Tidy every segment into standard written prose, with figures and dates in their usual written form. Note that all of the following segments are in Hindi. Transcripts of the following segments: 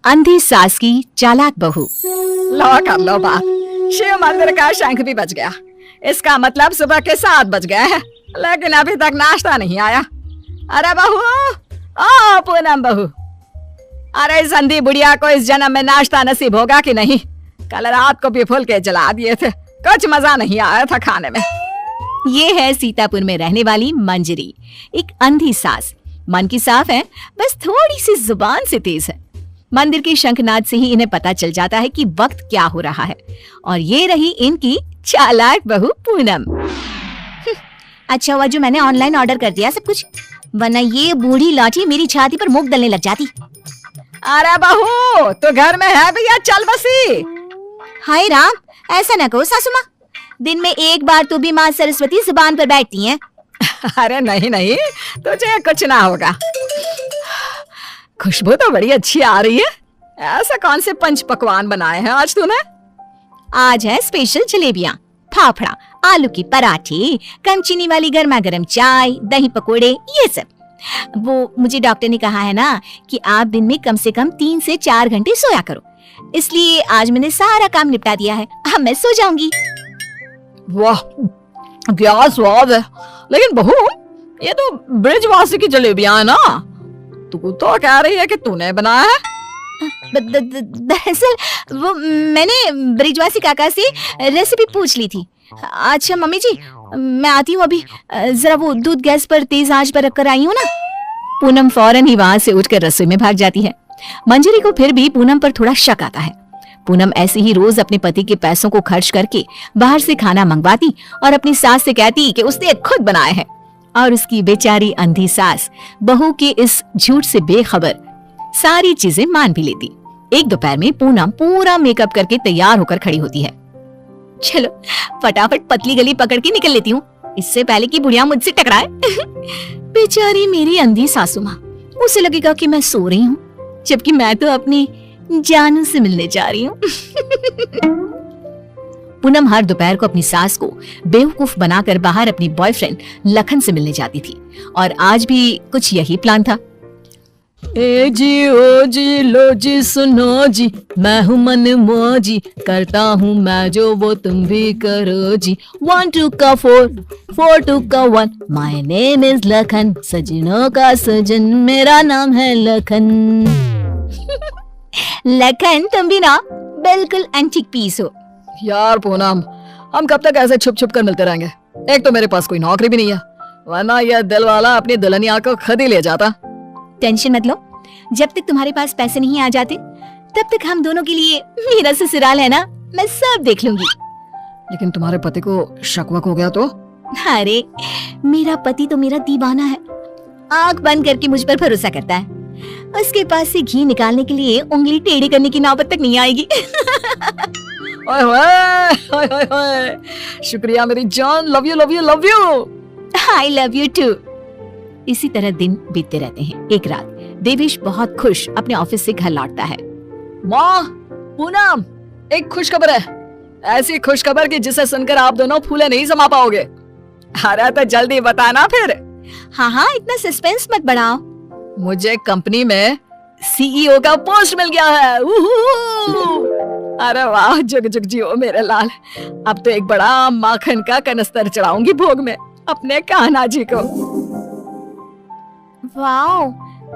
अंधी सास की चालाक बहू। लो कर लो बात, शिव मंदिर का शंख भी बज गया। इसका मतलब सुबह के 7 बज गए हैं, लेकिन अभी तक नाश्ता नहीं आया। अरे बहू, ओ पूनम बहू, अरे इस अंधी बुढ़िया को इस जन्म में नाश्ता नसीब होगा कि नहीं? कल रात को भी फुल के जला दिए थे, कुछ मजा नहीं आया था खाने में। ये है सीतापुर में रहने वाली मंजरी, एक अंधी सास। मन की साफ है, बस थोड़ी सी जुबान से तेज है। मंदिर के शंखनाद से ही इन्हें पता चल जाता है कि वक्त क्या हो रहा है। और ये रही इनकी चालाक बहू पूनम। अच्छा हुआ जो मैंने ऑनलाइन ऑर्डर कर दिया सब कुछ, वरना ये बूढ़ी लाठी मेरी छाती पर मुक डलने लग जाती। अरे बहू, तो घर में है भैया, चल बसी। हाय राम, ऐसा न कहो सासू माँ, दिन में एक बार तो भी माँ सरस्वती जुबान पर बैठती हैं। अरे नहीं नहीं, तुझे कुछ ना होगा। खुशबू तो बड़ी अच्छी आ रही है। ऐसा कौन से पंच पकवान बनाए हैं आज तूने? आज है स्पेशल जलेबियाँ, फाफड़ा, आलू की पराठे, कम चीनी वाली गर्मा गर्म चाय, दही पकोड़े, ये सब। वो मुझे डॉक्टर ने कहा है ना कि आप दिन में कम से कम 3 से 4 घंटे सोया करो, इसलिए आज मैंने सारा काम निपटा दिया है। अब मैं सो जाऊंगी। वाह क्या स्वाद है। लेकिन बहू, ये तो ब्रिजवासी की जलेबियां है ना? तू तो कह रही है कि तूने बनाया है। दरअसल वो मैंने ब्रिजवासी काका से रेसिपी पूछ ली थी। अच्छा मम्मी जी, मैं आती हूँ अभी, जरा वो दूध गैस पर तेज आंच पर रखकर आई हूँ ना। पूनम फौरन ही वहां से उठकर रसोई में भाग जाती है। मंजरी को फिर भी पूनम पर थोड़ा शक आता है। पूनम ऐसे ही रोज अपने पति के पैसों को खर्च करके बाहर से खाना मंगवाती और अपनी सास से कहती कि उसने खुद बनाए हैं। और उसकी बेचारी अंधी सास बहू के इस झूठ से बेखबर सारी चीजें मान भी लेती। एक दोपहर में पूनम पूरा मेकअप करके तैयार होकर खड़ी होती है। चलो फटाफट पतली गली पकड़ के निकल लेती हूँ, इससे पहले कि बुढ़िया मुझसे टकराए। बेचारी मेरी अंधी सासू माँ, उसे लगेगा कि मैं सो रही हूँ, जबकि मैं तो अपनी जानू से मिलने जा रही हूँ। पूनम हर दोपहर को अपनी सास को बेवकूफ बनाकर बाहर अपनी बॉयफ्रेंड लखन से मिलने जाती थी, और आज भी कुछ यही प्लान था। ए जी ओ जी लो जी सुनो जी, मैं हूँ मन मौजी, करता हूँ मैं जो वो तुम भी करो जी। 1 2 का 4 4 2 का 1, माय नेम इज लखन, सजनों का सजन मेरा नाम है लखन। लखन तुम भी ना बिल्कुल एंटीक पीस हो। यार पूनम, हम कब तक ऐसे छुप छुप कर मिलते रहेंगे? एक तो मेरे पास कोई नौकरी भी नहीं है, वरना यह दिल वाला अपनी दुल्हनिया को खुद ही ले जाता। टेंशन मत लो, जब तक तुम्हारे पास पैसे नहीं आ जाते तब तक हम दोनों के लिए मेरा ससुराल है ना, मैं सब देख लूंगी। लेकिन तुम्हारे पति को शक वक हो गया तो? अरे मेरा पति तो मेरा दीवाना है, आंख बंद करके मुझ पर भरोसा करता है। उसके पास से घी निकालने के लिए उंगली टेढ़ी करने की नौबत तक नहीं आएगी। ओए ओए ओए ओए, शुक्रिया मेरी जान, love you love you love you. I love you too. इसी तरह दिन बीतते रहते हैं। एक रात देवेश बहुत खुश अपने ऑफिस से घर लौटता है। माँ, पूनम, एक खुश खबर है, ऐसी खुश खबर कि जिसे सुनकर आप दोनों फूले नहीं समा पाओगे। अरे तो जल्दी बताना फिर। हाँ हाँ, इतना सस्पेंस मत बढ़ाओ। मुझे कंपनी में सीईओ का पोस्ट मिल गया है। अरे वाह, जुग जुग जियो मेरे लाल। अब तो एक बड़ा माखन का कनस्तर चढ़ाऊंगी भोग में अपने कान्हा जी को। वाओ,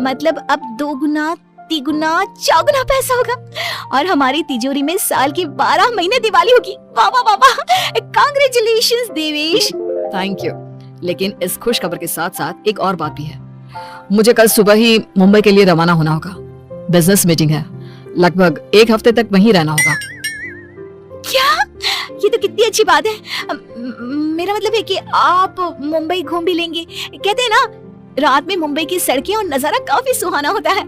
मतलब अब 2 गुना 3 गुना 4 गुना पैसा होगा और हमारी तिजोरी में साल की 12 महीने दिवाली होगी। वाह वाह वाह, कांग्रेचुलेशंस देवेश। Thank you. लेकिन इस खुश खबर के साथ साथ एक और बात भी है। मुझे कल सुबह ही मुंबई के लिए रवाना होना होगा। बिजनेस मीटिंग है, लगभग 1 हफ्ते तक वहीं रहना होगा। क्या? ये तो कितनी अच्छी बात है। मेरा मतलब है कि आप मुंबई घूम भी लेंगे। कहते हैं ना, रात में मुंबई की सड़कें और नजारा काफी सुहाना होता है।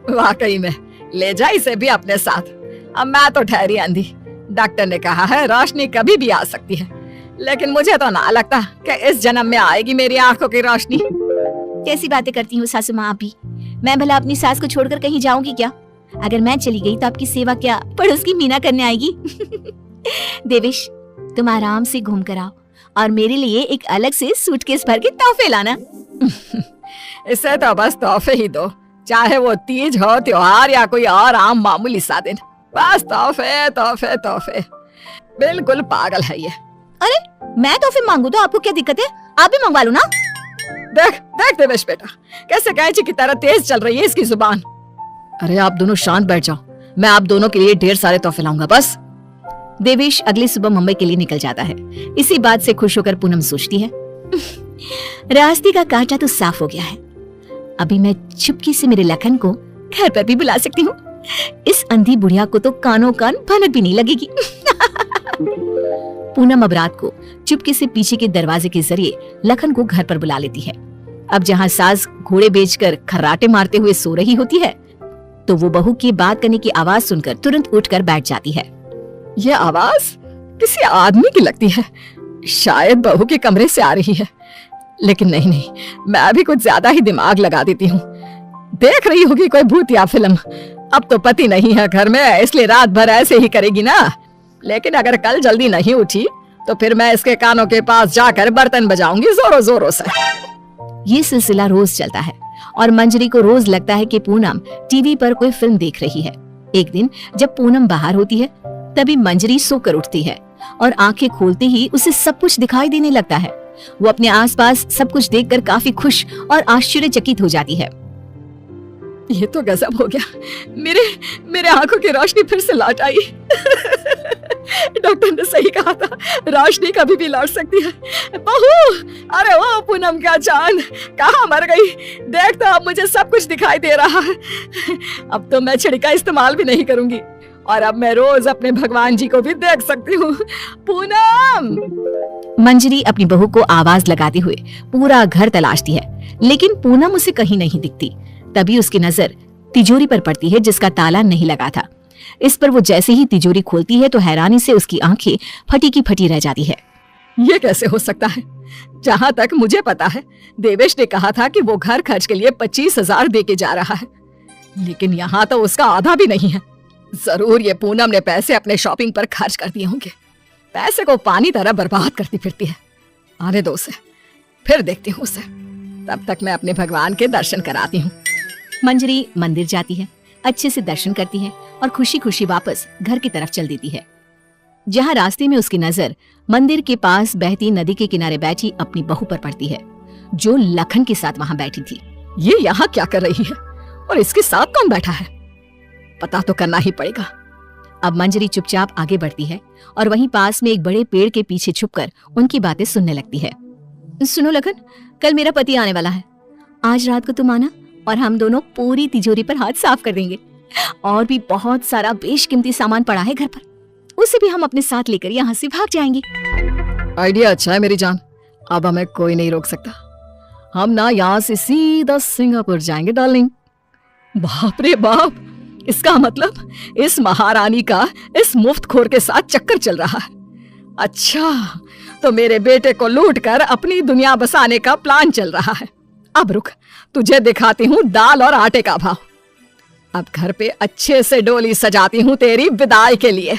वाकई में, ले जा इसे भी अपने साथ। अब मैं तो ठहरी अंधी, डॉक्टर ने कहा है रोशनी कभी भी आ सकती है, लेकिन मुझे तो ना लगता कि इस जन्म में आएगी मेरी आंखों की रोशनी। कैसी बातें करती हूँ सासू माँ आप भी। मैं भला अपनी सास को छोड़कर कहीं जाऊंगी क्या? अगर मैं चली गई तो आपकी सेवा क्या पड़ोस की मीना करने आएगी? देवेश, तुम आराम से घूम कर आओ और मेरे लिए एक अलग से सूटकेस भर के तोहफे लाना। इसे तो बस तोहफे ही दो, चाहे वो तीज हो, त्योहार या कोई और आम मामूली सा दिन, बस तोहफे तोहफे तोहफे। बिल्कुल पागल है ये। अरे मैं तो फिर मांगू तो आपको क्या दिक्कत है? आप भी मंगवा लो ना। देख देख देवेश बेटा, कैसे कैंची की तरह तेज चल रही है इसकी जुबान। अरे आप दोनों शांत बैठ जाओ, मैं आप दोनों के लिए ढेर सारे तोहफे लाऊंगा बस। देवेश अगली सुबह मुंबई के लिए निकल जाता है। इसी बात से खुश होकर पूनम सोचती है, रास्ते का कांटा तो साफ हो गया है। अभी मैं चुपके से मेरे लखन को घर पर भी बुला सकती हूँ। इस अंधी बुढ़िया को तो कानों कान भनक भी नहीं लगेगी। पूनम अब रात को चुपके से पीछे के दरवाजे के जरिए लखन को घर पर बुला लेती है। अब जहाँ सास घोड़े बेचकर खर्राटे मारते हुए सो रही होती है, तो वो बहू की बात करने की आवाज सुनकर तुरंत उठकर बैठ जाती है। ये आवाज किसी आदमी की लगती है, शायद बहू के कमरे से आ रही है। लेकिन नहीं नहीं, मैं भी कुछ ज्यादा ही दिमाग लगा देती हूँ। देख रही होगी कोई भूत या फिल्म। अब तो पति नहीं है घर में, इसलिए रात भर ऐसे ही करेगी ना। लेकिन अगर कल जल्दी नहीं उठी तो फिर मैं इसके कानों के पास जाकर बर्तन बजाऊंगी जोरों जोरों से। ये सिलसिला रोज चलता है और मंजरी को रोज लगता है कि पूनम टीवी पर कोई फिल्म देख रही है। एक दिन जब पूनम बाहर होती है, तभी मंजरी सोकर उठती है और आंखें खोलते ही उसे सब कुछ दिखाई देने लगता है। वो अपने आसपास सब कुछ देखकर काफी खुश और आश्चर्यचकित हो जाती है। ये तो गजब हो गया, मेरे आंखों की रोशनी फिर से लौट आई। डॉक्टर ने सही कहा था, रोशनी कभी भी लौट सकती है। बहू, अरे ओ पूनम का चांद, कहाँ मर गई? देख तो अब मुझे सब कुछ दिखाई दे रहा है। अब तो मैं छड़ी का इस्तेमाल भी नहीं करूंगी और अब मैं रोज अपने भगवान जी को भी देख सकती हूँ। पूनम! मंजरी अपनी बहू को आवाज लगाते हुए पूरा घर तलाशती है, लेकिन पूनम उसे कहीं नहीं दिखती। तभी उसकी नजर तिजोरी पर पड़ती है जिसका ताला नहीं लगा था। इस पर वो जैसे ही तिजोरी खोलती है तो हैरानी से उसकी आंखें फटी की फटी रह जाती है। ये कैसे हो सकता है? जहाँ तक मुझे पता है, देवेश ने कहा था कि वो घर खर्च के लिए 25,000 दे के जा रहा है, लेकिन यहाँ तो उसका आधा भी नहीं है। जरूर ये पूनम ने पैसे अपने शॉपिंग पर खर्च कर दिए होंगे। पैसे को पानी तरह बर्बाद करती फिरती है। आने दो उसे, फिर देखती हूँ उसे। तब तक मैं अपने भगवान के दर्शन कराती हूँ। मंजरी मंदिर जाती है, अच्छे से दर्शन करती है और खुशी खुशी वापस घर की तरफ चल देती है। जहाँ रास्ते में उसकी नजर मंदिर के पास बहती नदी के किनारे बैठी अपनी बहू पर पड़ती है, जो लखन के साथ वहाँ बैठी थी। ये यहाँ क्या कर रही है और इसके साथ कौन बैठा है? पता तो करना ही पड़ेगा। अब मंजरी चुपचाप आगे बढ़ती है और वहीं पास में एक बड़े पेड़ के पीछे छुपकर उनकी बातें सुनने लगती है। सुनो लखन, कल मेरा पति आने वाला है। आज रात को तुम आना और हम दोनों पूरी तिजोरी पर हाथ साफ कर देंगे। और भी बहुत सारा बेशकीमती सामान पड़ा है घर पर, उसे भी हम अपने साथ लेकर यहाँ से भाग जाएंगे। आइडिया अच्छा है मेरी जान, अब हमें कोई नहीं रोक सकता। हम ना यहाँ से सीधा सिंगापुर जाएंगे डार्लिंग। बाप रे बाप, इसका मतलब इस महारानी का इस मुफ्तखोर के साथ चक्कर चल रहा है। अच्छा, तो मेरे बेटे को लूट कर अपनी दुनिया बसाने का प्लान चल रहा है। अब रुक, तुझे दिखाती हूँ दाल और आटे का भाव। अब घर पे अच्छे से डोली सजाती हूँ तेरी विदाई के लिए।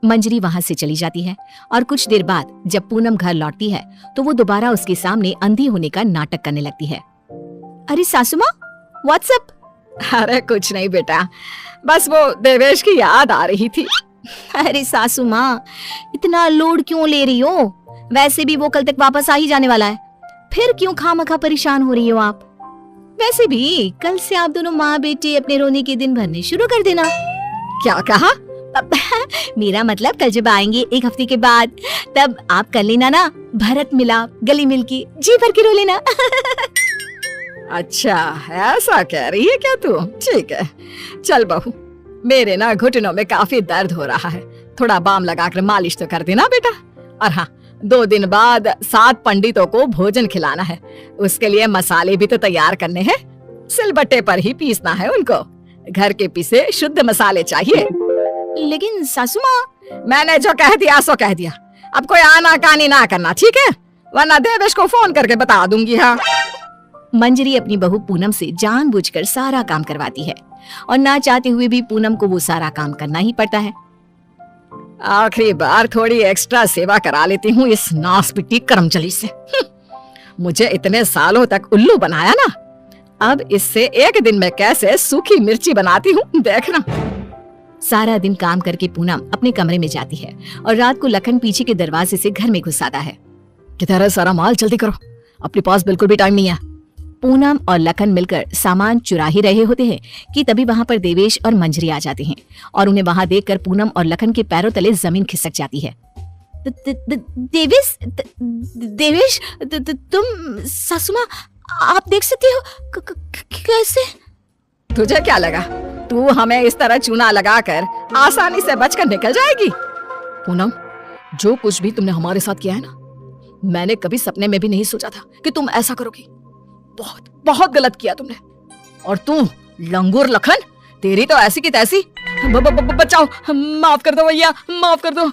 मंजरी वहां से चली जाती है और कुछ देर बाद जब पूनम घर लौटती है तो वो दोबारा उसके सामने अंधी होने का नाटक करने लगती है। अरे सासू माँ, व्हाट्सएप? अरे कुछ नहीं बेटा, बस वो देवेश की याद आ रही थी। अरे सासू माँ, इतना लोड क्यों ले रही हो? वैसे भी वो कल तक वापस आ ही जाने वाला है, फिर क्यों खामखा परेशान हो रही हो आप? वैसे भी कल से आप दोनों माँ बेटे अपने रोने के दिन भरने शुरू कर देना। क्या कहा? मेरा मतलब कल जब आएंगे एक हफ्ते के बाद, तब आप कर लेना ना भरत मिलाप, गली मिलके जी भर के रो लेना। अच्छा, ऐसा कह रही है क्या तू? ठीक है, चल बहू, मेरे ना घुटनों में काफी दर्द हो रहा है, थोड़ा बाम लगाकर मालिश तो कर देना बेटा। और हाँ, 2 दिन बाद 7 पंडितों को भोजन खिलाना है, उसके लिए मसाले भी तो तैयार करने हैं। सिलबट्टे पर ही पीसना है उनको, घर के पीसे शुद्ध मसाले चाहिए। लेकिन सासू माँ, मैंने जो कह दिया सो कह दिया, अब कोई आना कानी ना करना, ठीक है? वरना देवेश को फोन करके बता दूंगी। हाँ। मंजरी अपनी बहू पूनम से जानबूझकर सारा काम करवाती है और ना चाहते हुए भी पूनम को वो सारा काम करना ही पड़ता है। आखिरी बार थोड़ी एक्स्ट्रा सेवा करा लेती हूँ इस नासपिटी कर्मचली से। मुझे इतने सालों तक उल्लू बनाया ना, अब इससे एक दिन में कैसे सूखी मिर्ची बनाती हूँ देखना। सारा दिन काम करके पूनम अपने कमरे में जाती है और रात को लखन पीछे के दरवाजे से घर में घुस आता है। किधर है सारा माल, जल्दी करो, अपने पास बिल्कुल भी टाइम नहीं है। पूनम और लखन मिलकर सामान चुरा ही रहे होते हैं कि तभी वहां पर देवेश और मंजरी आ जाते हैं और उन्हें वहां देखकर पूनम और लखन के पैरों तले जमीन खिसक जाती है। देवेश, तुम सासू माँ, आप देख सकते हो कैसे? तुझे क्या लगा तू हमें इस तरह चूना लगाकर आसानी से बचकर निकल जाएगी? पूनम, जो कुछ भी तुमने हमारे साथ किया है ना, मैंने कभी सपने में भी नहीं सोचा था कि तुम ऐसा करोगी। बहुत बहुत गलत किया तुमने। और तू लंगूर लखन, तेरी तो ऐसी की तैसी। बचाओ, माफ कर दो भैया, माफ कर दो।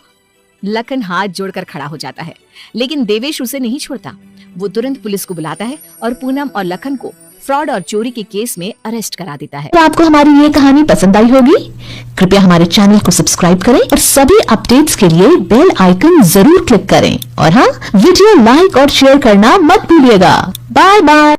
लखन हाथ जोड़कर खड़ा हो जाता है, लेकिन देवेश उसे नहीं छोड़ता। वो तुरंत पुलिस को बुलाता है और पूनम और लखन को फ्रॉड और चोरी के केस में अरेस्ट करा देता है। तो आपको हमारी ये कहानी पसंद आई होगी। कृपया हमारे चैनल को सब्सक्राइब करें और सभी अपडेट्स के लिए बेल आइकन जरूर क्लिक करें और हाँ, वीडियो लाइक और शेयर करना मत भूलिएगा। Bye bye.